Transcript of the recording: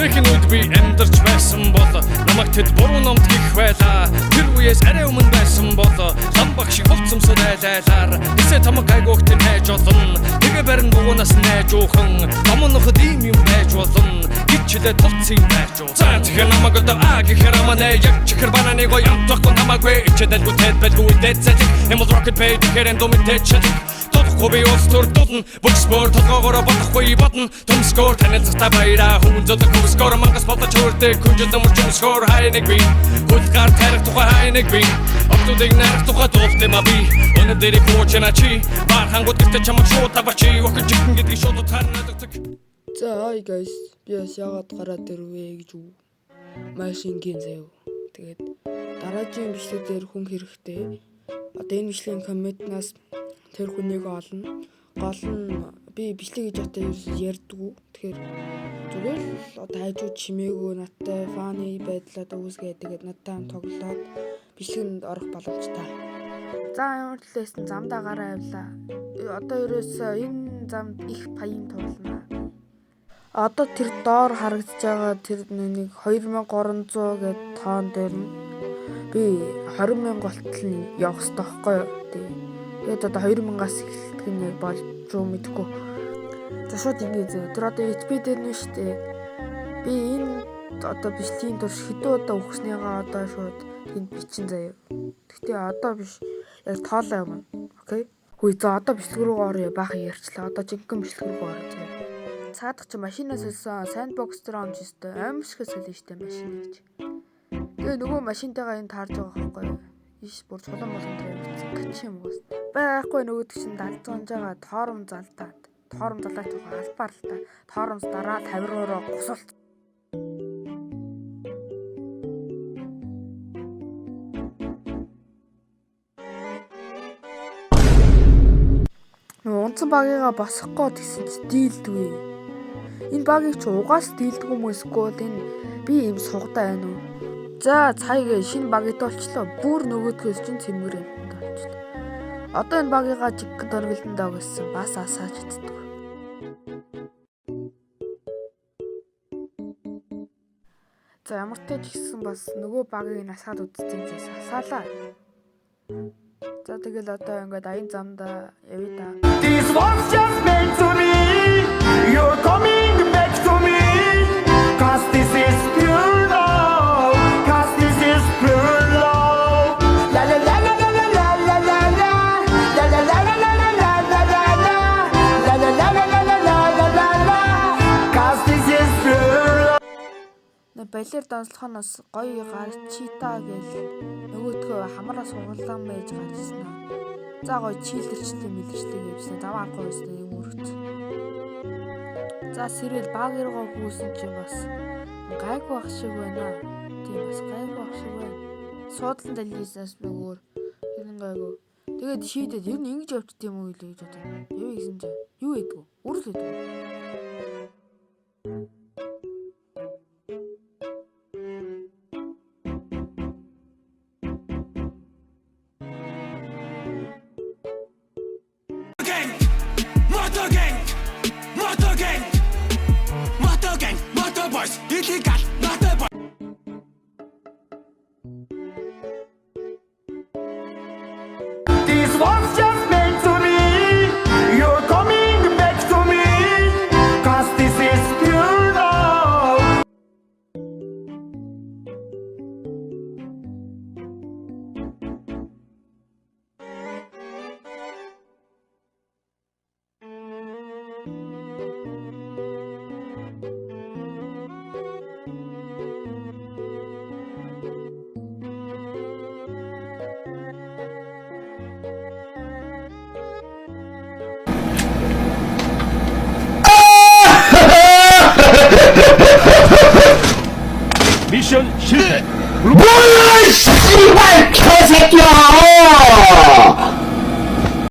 Жинхэнэ үед би амьдарч байсан бол намайг тэд буруу номд гих байлаа. Тэр үеэс арай өмнө байсан бол лам баг шиг хувцсамсад айлайлаар эсэ тамаг гайгуухт найж олон. Тэгээ барин дугуунаас найж уухан домноход ийм юм байж болно. Гिचлээ тулцсан байж уу. За тэгэхээр намайг одоо гэхээр аманаа яг чихэр бананы гоё амтахгүй намайг ичэдэлгүй тэд бэлгүй дэцэж эмэл rocket page хэрэн домитэч Тодохгүй би устөр дудна бүкспор толгоогоор бодохгүй бодно төмскөр танилцахта баяра хүн зөтө көмскөр мангас бодож хүрдэг күнжил өмөрчөн скор хайныг би хулгаар тарих тухай хайныг би Октодыг нарах тухай дуултым би өнөдөрийг хуучна чи бархангууд гэртэ чамд шууд табачи охин чихэн гэдгийг шууд утаарнадаг. За hi guys би бас яагаад гараад ирвэ гэж үү машингийн заяа. Тэгээд дараагийн бичлэгээр хүн хэрэгтэй. Одоо энэ бичлэгийн комментнаас тэр хүнийг олно. Гол нь би бичлэг гэж одоо ярьдгүй. Тэгэхээр зүгээр л одоо хажууд чимээгөө надтай фаны байдлаад үүсгээд тэгээд надтай тоглоод бичлэгэнд орох боломжтой. За ямар ч лээсэн замдаа гараа авлаа. Одоо ерөөсөө энэ замд их паян туулна. Одоо тэр доор харагдаж байгаа тэр нэг 2300 гэд тоон дээр нь би 20,000 болтол нь явах хэрэгтэй байхгүй юу? Тэгээд одоо 2,000-аас эхэлдэг нь яг болж юу мэдэхгүй. За шууд ингэ зөө. Тэр одоо HP дээр нь шүү дээ. Би энэ одоо бичлэгийн турш хэдэн удаа өгснийгаа одоо шууд тэнд бичин заяа. Гэхдээ одоо биш. Яг тоолоо юм. Окей. Хүй за одоо бичлэг рүү орё. Баахан ярьчлаа. Одоо жинхэнэ бичлэг рүү орё заяа. Цаадах чи машинаас солисон sandbox дээр онж өстэй аимшиг солино штэ машин гэж. Тэгээ нөгөө машинтайгаа энэ таарж байгаа байхгүй юу? Иш бүр чулуун болон дээр явчихсан гач юм уус. Байхгүй нөгөөд чинь далзганж байгаа тоором залдаад тухай албаар л та. Тооромс дараа 50 руу гусалт. Унцсан багыгаа босгохгүй гэсэн чи дийлдгүй. Энэ багийг чи угаас дийлдэг юм эсвэл энэ би юм сугадаа байна уу? За цайг шинэ багийг толчлоо. Бүр нөгөөдгөөс чинь цэмгэр юм толчлоо. Одоо энэ багыгаа жиггэн дөргөлдөндөө гэсэн бас асааж иддэг. За ямар ч тач гисэн бас нөгөө багыг насаад үзсэн зүйлс асаалаа. За тэгэл одоо ингээд аян замдаа явъя та. This was just meant to me. You're coming back to me. Cause this is pure love. Cause this is pure love. La la la la la la la la la. La la la la la la la la la la. La la la la la la la la la. Cause this is pure love. Балер донслохоноос гоё гарчита гэл нөгөөдгөө хамаараа сугалан байж гарчсан. За гоё чийлэрчлээ мэлэрчлээ гэвсэн. Даваа арахгүй байсан юм өргөц. За сэрэл багиргоо гүйсэн чи бас гайгүй ах шиг байна. Тийм бас гайгүй ах шиг байна. Суудлан далийсаас нөгөө хэрэн гайгүй. Тэгээд шийдээд ер нь ингэж явчих тийм үү гэж бодсон. Юу гэсэн чи юу хийдгүү? Үрл хийдгүү. Motorboys, illegal, motorboys. This was just meant to me. You're coming back to me. Cause this is pure love. 미션 실패. 뭐야 씨발 개새끼야.